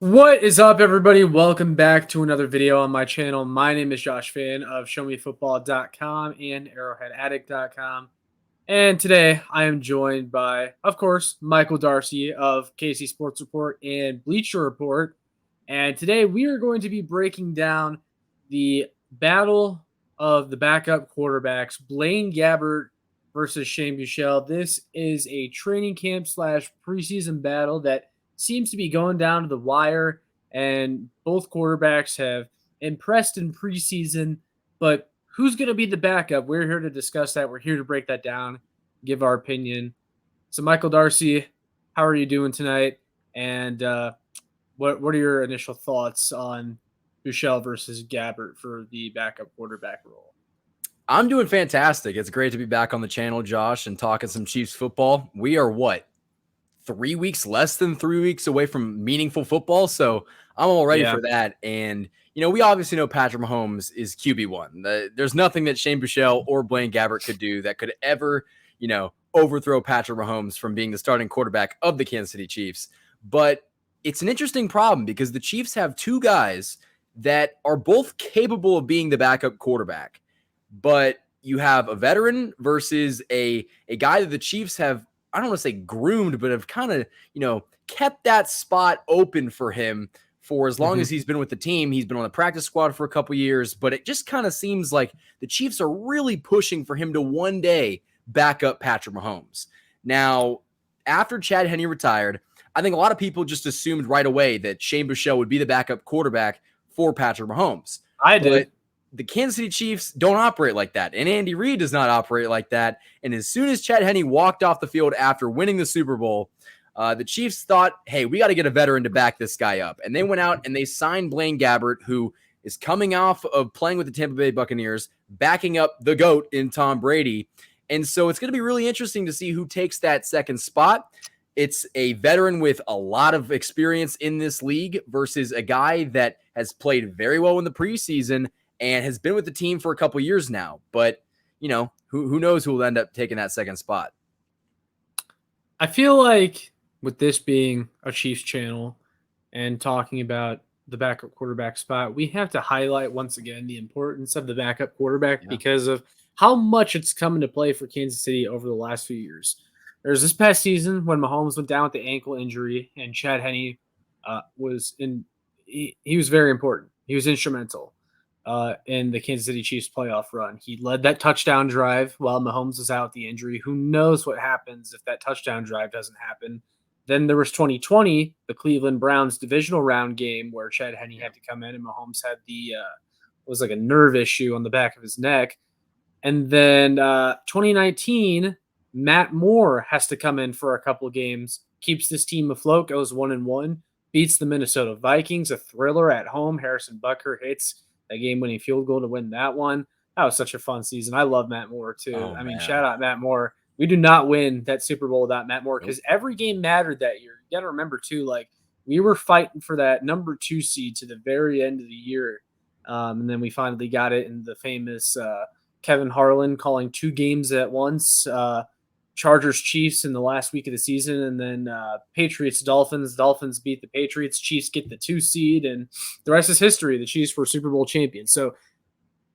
What is up, everybody? Welcome back to another video on my channel. My name is Josh Fan of ShowMeFootball.com and ArrowheadAddict.com. And today I am joined by, of course, Michael Darcy of KC Sports Report and Bleacher Report. And today we are going to be breaking down the battle of the backup quarterbacks, Blaine Gabbert versus Shane Buchele. This is a training camp slash preseason battle that seems to be going down to the wire, and both quarterbacks have impressed in preseason. But who's going to be the backup? We're here to discuss that. We're here to break that down, give our opinion. So, Michael Darcy, how are you doing tonight? And what are your initial thoughts on Buchele versus Gabbert for the backup quarterback role? I'm doing fantastic. It's great to be back on the channel, Josh, and talking some Chiefs football. We are less than 3 weeks away from meaningful football. So I'm all ready for that. And, we obviously know Patrick Mahomes is QB1. There's nothing that Shane Buchele or Blaine Gabbert could do that could ever, overthrow Patrick Mahomes from being the starting quarterback of the Kansas City Chiefs. But it's an interesting problem because the Chiefs have two guys that are both capable of being the backup quarterback. But you have a veteran versus a guy that the Chiefs have, I don't want to say groomed, but have kind of, kept that spot open for him for as long as he's been with the team. He's been on the practice squad for a couple years, but it just kind of seems like the Chiefs are really pushing for him to one day back up Patrick Mahomes. Now, after Chad Henne retired, I think a lot of people just assumed right away that Shane Buchele would be the backup quarterback for Patrick Mahomes. I did. The Kansas City Chiefs don't operate like that, and Andy Reid does not operate like that. And as soon as Chad Henne walked off the field after winning the Super Bowl, the Chiefs thought, hey, we got to get a veteran to back this guy up. And they went out and they signed Blaine Gabbert, who is coming off of playing with the Tampa Bay Buccaneers, backing up the GOAT in Tom Brady. And so it's going to be really interesting to see who takes that second spot. It's a veteran with a lot of experience in this league versus a guy that has played very well in the preseason and has been with the team for a couple years now. But, who knows who will end up taking that second spot. I feel like with this being a Chiefs channel and talking about the backup quarterback spot, we have to highlight once again the importance of the backup quarterback because of how much it's come into play for Kansas City over the last few years. There's this past season when Mahomes went down with the ankle injury and Chad Henne was in. He was very important. He was instrumental in the Kansas City Chiefs playoff run. He led that touchdown drive while Mahomes was out with the injury. Who knows what happens if that touchdown drive doesn't happen? Then there was 2020, the Cleveland Browns divisional round game where Chad Henne had to come in and Mahomes had was like a nerve issue on the back of his neck. And then 2019, Matt Moore has to come in for a couple of games, keeps this team afloat, goes 1-1, beats the Minnesota Vikings, a thriller at home. Harrison Butker hits a game-winning field goal to win that one. That was such a fun season. I love Matt Moore, too. Oh, mean, shout out Matt Moore. We do not win that Super Bowl without Matt Moore because every game mattered that year. You got to remember, too, we were fighting for that number 2 seed to the very end of the year. And then we finally got it in the famous Kevin Harlan calling 2 games at once. Chargers Chiefs in the last week of the season, and then Patriots Dolphins. Dolphins beat the Patriots. Chiefs get the 2 seed, and the rest is history. The Chiefs were Super Bowl champions. So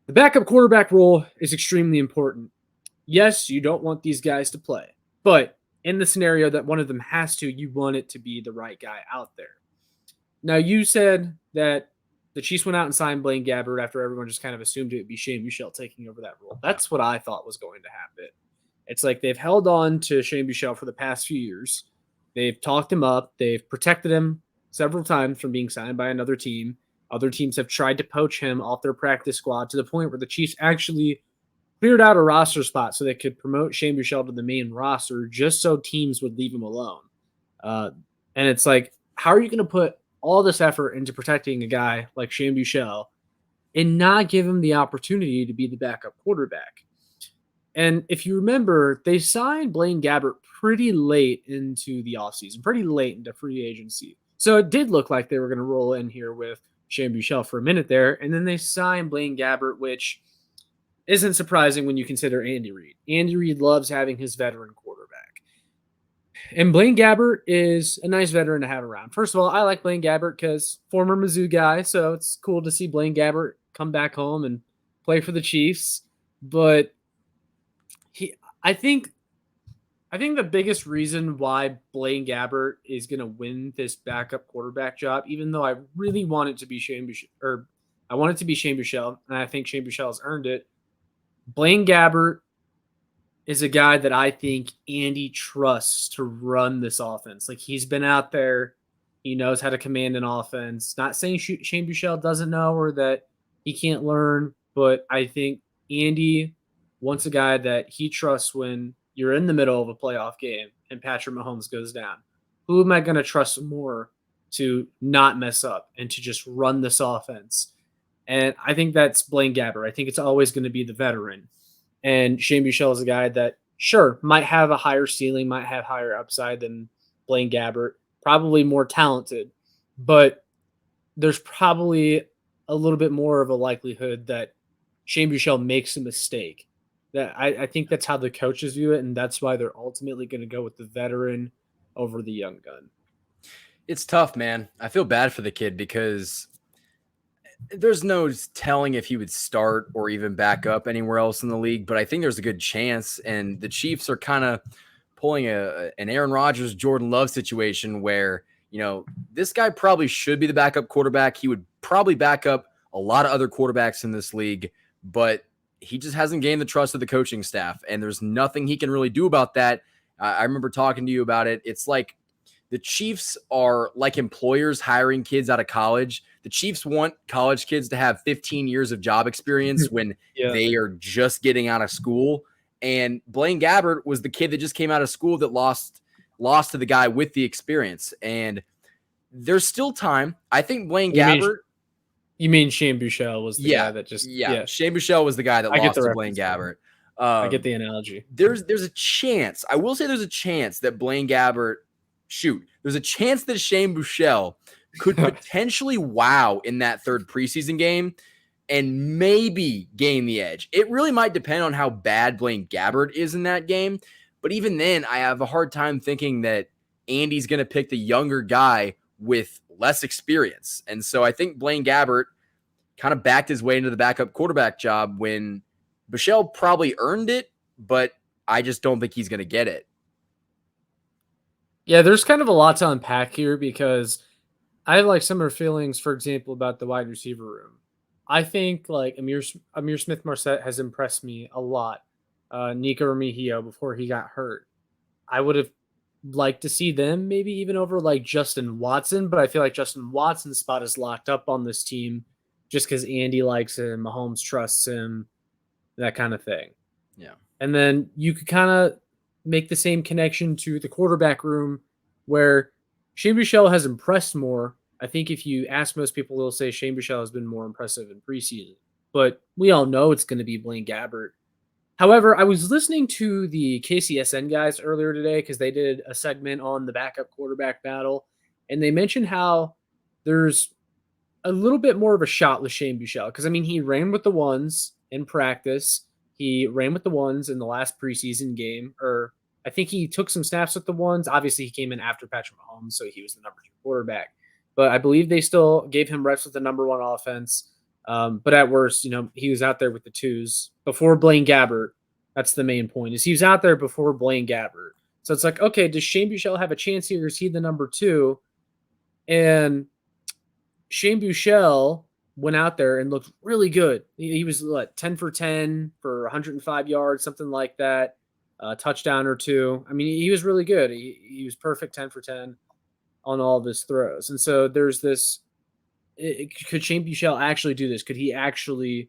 the backup quarterback role is extremely important. Yes, you don't want these guys to play, but in the scenario that one of them has to, you want it to be the right guy out there. Now, you said that the Chiefs went out and signed Blaine Gabbert after everyone just kind of assumed it would be Shane Buchele taking over that role. That's what I thought was going to happen. It's like they've held on to Shane Buchele for the past few years. They've talked him up. They've protected him several times from being signed by another team. Other teams have tried to poach him off their practice squad to the point where the Chiefs actually cleared out a roster spot so they could promote Shane Buchele to the main roster just so teams would leave him alone. And it's like, how are you going to put all this effort into protecting a guy like Shane Buchele and not give him the opportunity to be the backup quarterback? And if you remember, they signed Blaine Gabbert pretty late into the offseason, pretty late into free agency. So it did look like they were going to roll in here with Shane Buchele for a minute there. And then they signed Blaine Gabbert, which isn't surprising when you consider Andy Reid. Andy Reid loves having his veteran quarterback. And Blaine Gabbert is a nice veteran to have around. First of all, I like Blaine Gabbert because former Mizzou guy, so it's cool to see Blaine Gabbert come back home and play for the Chiefs. But he, I think, I think the biggest reason why Blaine Gabbert is going to win this backup quarterback job, even though I really want it to be Shane Buchele, or I want it to be Shane Buchele, and I think Shane Buchele has earned it. Blaine Gabbert is a guy that I think Andy trusts to run this offense. Like he's been out there, he knows how to command an offense. Not saying Shane Buchele doesn't know or that he can't learn, but I think Andy wants a guy that he trusts when you're in the middle of a playoff game and Patrick Mahomes goes down. Who am I going to trust more to not mess up and to just run this offense? And I think that's Blaine Gabbert. I think it's always going to be the veteran. And Shane Buchele is a guy that, sure, might have a higher ceiling, might have higher upside than Blaine Gabbert, probably more talented, but there's probably a little bit more of a likelihood that Shane Buchele makes a mistake. That I think that's how the coaches view it, and that's why they're ultimately going to go with the veteran over the young gun. It's tough, man. I feel bad for the kid because there's no telling if he would start or even back up anywhere else in the league, but I think there's a good chance. And the Chiefs are kind of pulling an Aaron Rodgers, Jordan Love situation where, this guy probably should be the backup quarterback. He would probably back up a lot of other quarterbacks in this league, but he just hasn't gained the trust of the coaching staff, and there's nothing he can really do about that. I remember talking to you about it. It's like the Chiefs are like employers hiring kids out of college. The Chiefs want college kids to have 15 years of job experience when they are just getting out of school. And Blaine Gabbert was the kid that just came out of school that lost to the guy with the experience. And there's still time. I think Blaine Gabbert. You mean Shane Buchele was the guy that just Shane Buchele was the guy that lost to Blaine Gabbert. I get the analogy. There's a chance. I will say there's a chance that Blaine Gabbert. There's a chance that Shane Buchele could potentially wow in that third preseason game and maybe gain the edge. It really might depend on how bad Blaine Gabbert is in that game. But even then, I have a hard time thinking that Andy's going to pick the younger guy with less experience. And so I think Blaine Gabbert kind of backed his way into the backup quarterback job when Buchele probably earned it, but I just don't think he's going to get it. Yeah, there's kind of a lot to unpack here because I have like similar feelings, for example, about the wide receiver room. I think like Amir Smith-Marset has impressed me a lot. Nico Remigio before he got hurt. I would have liked to see them maybe even over like Justin Watson, but I feel like Justin Watson's spot is locked up on this team just because Andy likes him, Mahomes trusts him, that kind of thing. Yeah. And then you could kind of make the same connection to the quarterback room where Shane Buchele has impressed more. I think if you ask most people, they'll say Shane Buchele has been more impressive in preseason. But we all know it's going to be Blaine Gabbert. However, I was listening to the KCSN guys earlier today because they did a segment on the backup quarterback battle, and they mentioned how there's a little bit more of a shot with Shane Buchele because, I mean, he ran with the ones in practice. He ran with the ones in the last preseason game, or I think he took some snaps with the ones. Obviously, he came in after Patrick Mahomes, so he was the number 2 quarterback. But I believe they still gave him reps with the number 1 offense. But at worst, he was out there with the 2s before Blaine Gabbert. That's the main point, is he was out there before Blaine Gabbert. So it's like, okay, does Shane Buchele have a chance here? Is he the number 2? And Shane Buchele went out there and looked really good. He was 10 for 10 for 105 yards, something like that, a touchdown or 2. I mean, he was really good. He was perfect 10 for 10 on all of his throws. And so there's this, could Shane Buchele actually do this? Could he actually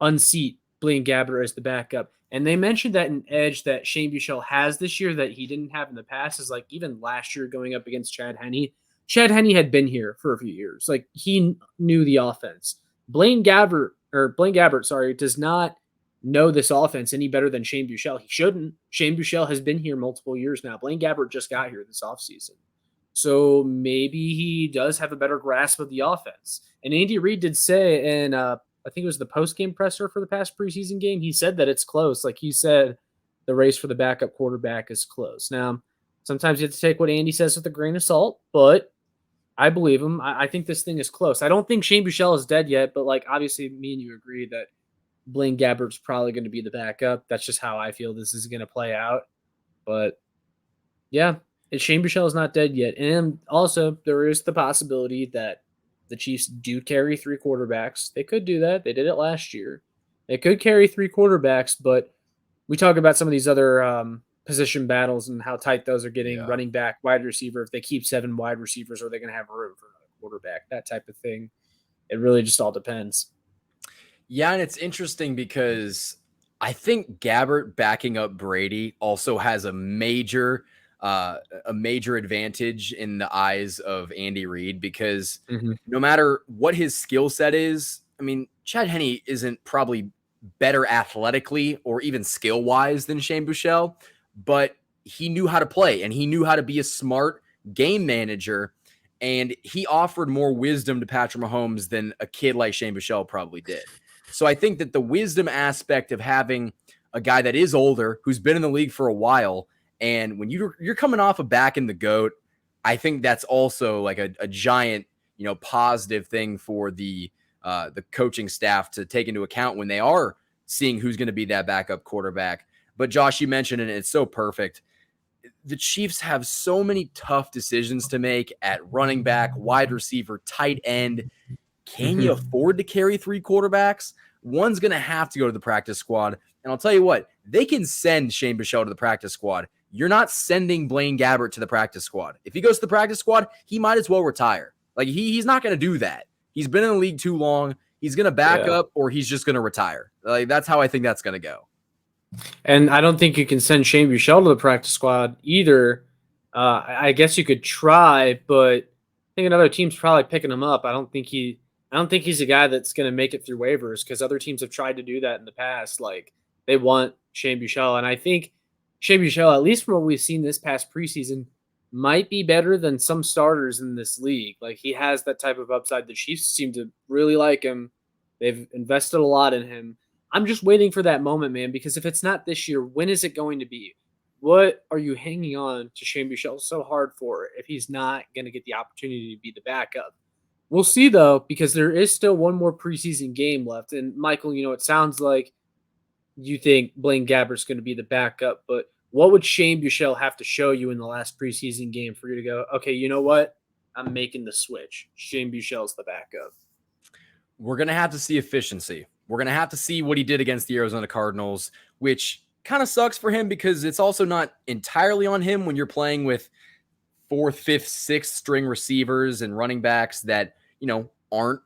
unseat Blaine Gabbert as the backup? And they mentioned that an edge that Shane Buchele has this year that he didn't have in the past is like even last year going up against Chad Henne. Chad Henne had been here for a few years. Like he knew the offense. Blaine Gabbert, does not know this offense any better than Shane Buchele. He shouldn't. Shane Buchele has been here multiple years now. Blaine Gabbert just got here this offseason. So maybe he does have a better grasp of the offense. And Andy Reid did say in I think it was the post-game presser for the past preseason game, he said that it's close. Like he said, the race for the backup quarterback is close. Now, Sometimes you have to take what Andy says with a grain of salt, but I believe him. I think this thing is close. I don't think Shane Buechele is dead yet, but like obviously me and you agree that Blaine Gabbert's probably going to be the backup. That's just how I feel this is going to play out. But yeah, Shane Buechele is not dead yet. And also, there is the possibility that the Chiefs do carry 3 quarterbacks. They could do that. They did it last year. They could carry 3 quarterbacks, but we talk about some of these other position battles and how tight those are getting. Running back, wide receiver. If they keep 7 wide receivers, are they going to have room for another quarterback? That type of thing. It really just all depends. Yeah, and it's interesting because I think Gabbert backing up Brady also has a major advantage in the eyes of Andy Reid because no matter what his skill set is, I mean, Chad Henne isn't probably better athletically or even skill wise than Shane Buechele, but he knew how to play and he knew how to be a smart game manager. And he offered more wisdom to Patrick Mahomes than a kid like Shane Buechele probably did. So I think that the wisdom aspect of having a guy that is older, who's been in the league for a while, and when you're coming off a back in the GOAT, I think that's also like a giant, positive thing for the coaching staff to take into account when they are seeing who's going to be that backup quarterback. But Josh, you mentioned it, and it's so perfect. The Chiefs have so many tough decisions to make at running back, wide receiver, tight end. Can you afford to carry 3 quarterbacks? One's going to have to go to the practice squad. And I'll tell you what, they can send Shane Buechele to the practice squad. You're not sending Blaine Gabbert to the practice squad. If he goes to the practice squad, he might as well retire. Like he's not going to do that. He's been in the league too long. He's going to back up or he's just going to retire. Like that's how I think that's going to go. And I don't think you can send Shane Buechele to the practice squad either. I guess you could try, but I think another team's probably picking him up. I don't think he's a guy that's going to make it through waivers because other teams have tried to do that in the past. Like they want Shane Buechele, and I think Shane Buechele, at least from what we've seen this past preseason, might be better than some starters in this league. Like he has that type of upside. The Chiefs seem to really like him. They've invested a lot in him. I'm just waiting for that moment, man, because if it's not this year, when is it going to be? What are you hanging on to Shane Buechele so hard for if he's not going to get the opportunity to be the backup? We'll see, though, because there is still one more preseason game left. And, Michael, it sounds like you think Blaine Gabbert's going to be the backup, but what would Shane Buechele have to show you in the last preseason game for you to go, okay, you know what? I'm making the switch. Shane Buechele's the backup. We're going to have to see efficiency. We're going to have to see what he did against the Arizona Cardinals, which kind of sucks for him because it's also not entirely on him when you're playing with 4th, 5th, 6th string receivers and running backs that, aren't,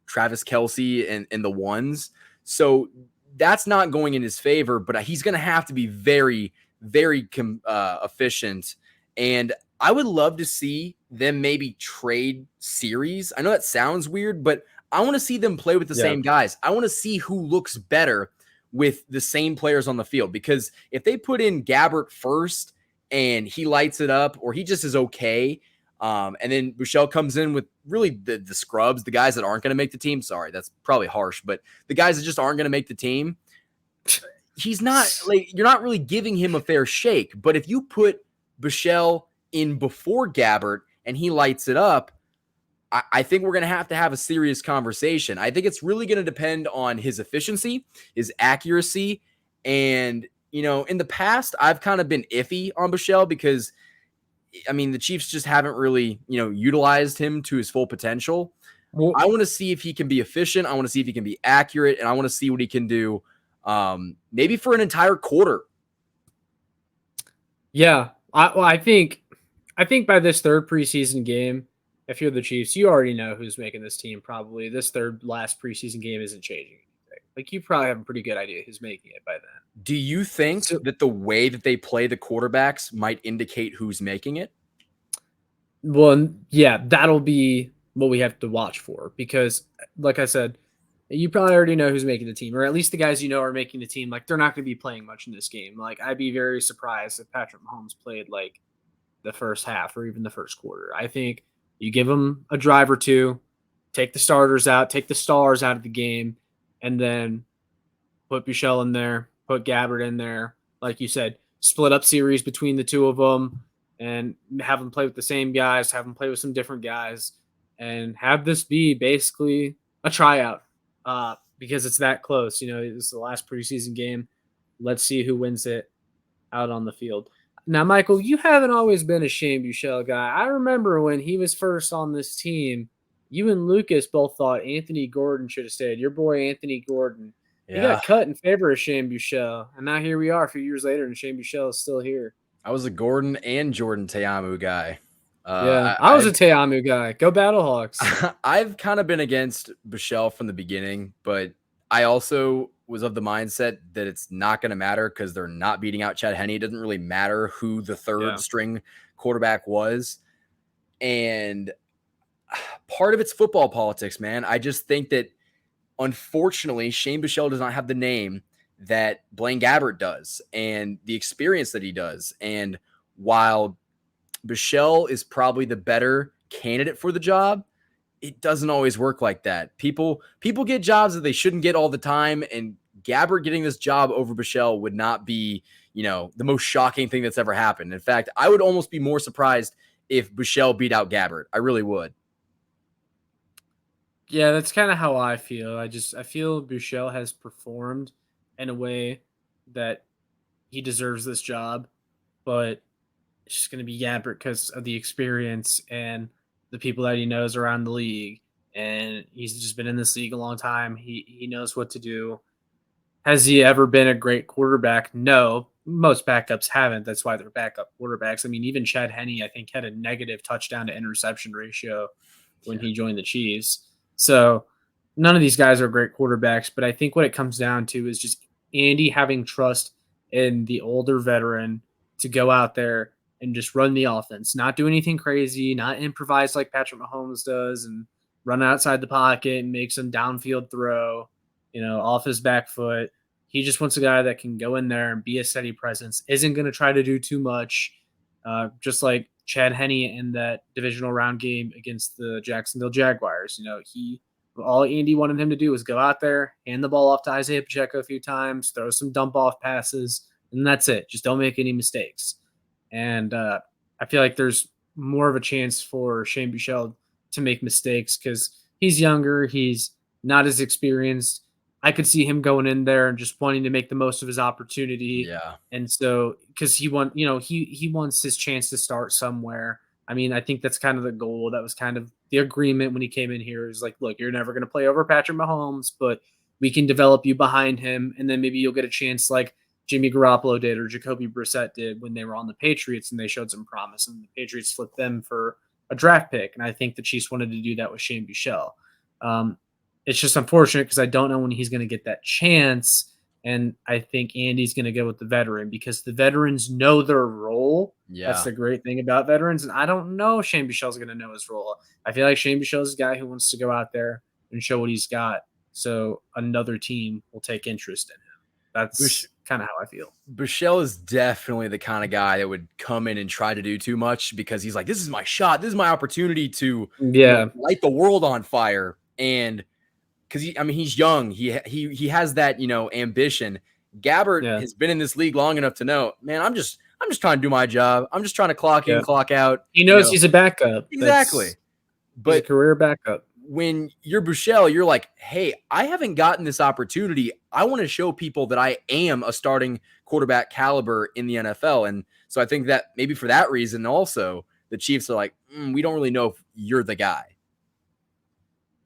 Travis Kelce and the ones. So that's not going in his favor, but he's going to have to be very, very efficient. And I would love to see them maybe trade series. I know that sounds weird, but I want to see them play with the same guys. I want to see who looks better with the same players on the field, because if they put in Gabbert first and he lights it up or he just is okay, and then Buechele comes in with really the scrubs, the guys that aren't going to make the team. Sorry, that's probably harsh, but the guys that just aren't going to make the team, he's not like, you're not really giving him a fair shake. But if you put Buechele in before Gabbert and he lights it up, I think we're going to have a serious conversation. I think it's really going to depend on his efficiency, his accuracy. And, in the past, I've kind of been iffy on Buechele because, the Chiefs just haven't really, utilized him to his full potential. Well, I want to see if he can be efficient. I want to see if he can be accurate. And I want to see what he can do maybe for an entire quarter. Yeah. I think by this 3rd preseason game, if you're the Chiefs, you already know who's making this team probably. This 3rd last preseason game isn't changing anything. Like, you probably have a pretty good idea who's making it by then. Do you think that the way that they play the quarterbacks might indicate who's making it? Well, yeah, that'll be what we have to watch for because, like I said, you probably already know who's making the team, or at least the guys are making the team. Like, they're not going to be playing much in this game. Like, I'd be very surprised if Patrick Mahomes played, like, the first half or even the first quarter. I think you give them a drive or two, take the starters out, take the stars out of the game, and then put Buechele in there, put Gabbert in there. Like you said, split up series between the two of them. and have them play with the same guys, have them play with some different guys, and have this be basically a tryout because it's that close. You know, it's the last preseason game. Let's see who wins it out on the field. Now, Michael, you haven't always been a Shane Buchele guy. I remember when he was first on this team, you and Lucas both thought Anthony Gordon should have stayed. Your boy Anthony Gordon. He Yeah. got cut in favor of Shane Buchele, and now here we are a few years later, and Shane Buchele is still here. I was a Gordon and Jordan Teamu guy. Yeah, I was a Teamu guy. Go Battlehawks. I've kind of been against Buchele from the beginning, but I also was of the mindset that it's not going to matter because they're not beating out Chad Henne. It doesn't really matter who the third string quarterback was. And part of it's football politics, man. I just think that, unfortunately, Shane Buchele does not have the name that Blaine Gabbert does and the experience that he does. And while Buchele is probably the better candidate for the job, it doesn't always work like that. People get jobs that they shouldn't get all the time, and Gabbert getting this job over Buchele would not be, the most shocking thing that's ever happened. In fact, I would almost be more surprised if Buchele beat out Gabbert. I really would. Yeah, that's kind of how I feel. I feel Buchele has performed in a way that he deserves this job, but it's just going to be Gabbert because of the experience and the people that he knows around the league. And he's just been in this league a long time. He knows what to do. Has he ever been a great quarterback? No, most backups haven't. That's why they're backup quarterbacks. I mean, even Chad Henne, I think, had a negative touchdown to interception ratio when he joined the Chiefs. So none of these guys are great quarterbacks, but I think what it comes down to is just Andy having trust in the older veteran to go out there and just run the offense, not do anything crazy, not improvise like Patrick Mahomes does and run outside the pocket and make some downfield throw, off his back foot. He just wants a guy that can go in there and be a steady presence, isn't going to try to do too much, just like Chad Henne in that divisional round game against the Jacksonville Jaguars. All Andy wanted him to do was go out there, hand the ball off to Isaiah Pacheco a few times, throw some dump off passes, and that's it. Just don't make any mistakes. And I feel like there's more of a chance for Shane Buchele to make mistakes because he's younger, he's not as experienced. I could see him going in there and just wanting to make the most of his opportunity. Yeah. And so, because he wants his chance to start somewhere. I mean, I think that's kind of the goal. That was kind of the agreement when he came in here. Is like, look, you're never going to play over Patrick Mahomes, but we can develop you behind him, and then maybe you'll get a chance like Jimmy Garoppolo did or Jacoby Brissett did when they were on the Patriots and they showed some promise, and the Patriots flipped them for a draft pick. And I think the Chiefs wanted to do that with Shane Buchele. It's just unfortunate because I don't know when he's going to get that chance. And I think Andy's going to go with the veteran because the veterans know their role. Yeah. That's the great thing about veterans. And I don't know if Shane Buchele's going to know his role. I feel like Shane Buchele's a guy who wants to go out there and show what he's got. So another team will take interest in him. That's kind of how I feel. Buchele is definitely the kind of guy that would come in and try to do too much because he's like, this is my shot. This is my opportunity to light the world on fire. And because he's young. He has that, ambition. Gabbert has been in this league long enough to know, man, I'm just trying to do my job. I'm just trying to clock in, clock out. He knows he's a backup. Exactly. But he's a career backup. When you're Buchele, you're like, hey, I haven't gotten this opportunity. I want to show people that I am a starting quarterback caliber in the NFL. And so I think that maybe for that reason also, the Chiefs are like, we don't really know if you're the guy.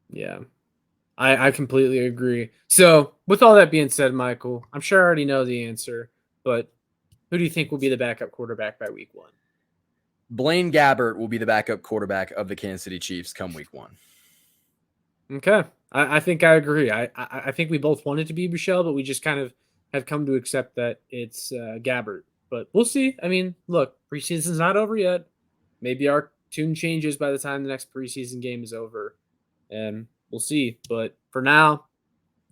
Yeah. I completely agree. So with all that being said, Michael, I'm sure I already know the answer, but who do you think will be the backup quarterback by week 1? Blaine Gabbert will be the backup quarterback of the Kansas City Chiefs come week 1. Okay. I think I agree. I think we both want it to be Buchele, but we just kind of have come to accept that it's Gabbert. But we'll see. I mean, look, preseason's not over yet. Maybe our tune changes by the time the next preseason game is over. And we'll see. But for now,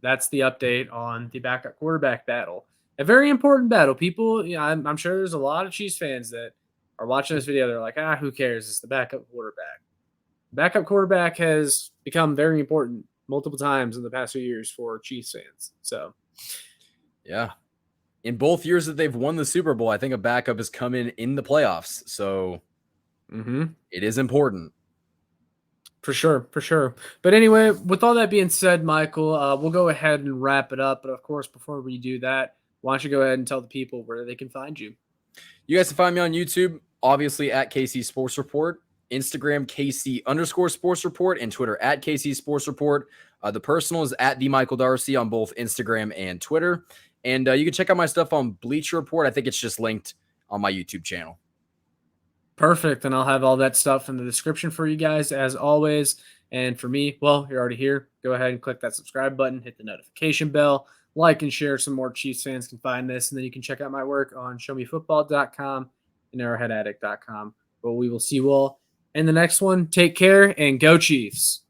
that's the update on the backup quarterback battle. A very important battle. People, I'm sure there's a lot of Chiefs fans that are watching this video. They're like, who cares? It's the backup quarterback. Backup quarterback has become very important multiple times in the past few years for Chiefs fans. So, yeah. in both years that they've won the Super Bowl, I think a backup has come in the playoffs. So it is important. For sure, for sure. But anyway, with all that being said, Michael, we'll go ahead and wrap it up. But of course, before we do that, why don't you go ahead and tell the people where they can find you? You guys can find me on YouTube, obviously at KC Sports Report, Instagram KC_Sports Report, and Twitter at KC Sports Report. The personal is at the Michael Darcy on both Instagram and Twitter. And you can check out my stuff on Bleacher Report. I think it's just linked on my YouTube channel. Perfect. And I'll have all that stuff in the description for you guys as always. And for me, well, you're already here. Go ahead and click that subscribe button, hit the notification bell, like and share so more Chiefs fans can find this. And then you can check out my work on showmefootball.com and arrowheadaddict.com. But we will see you all in the next one. Take care and go Chiefs.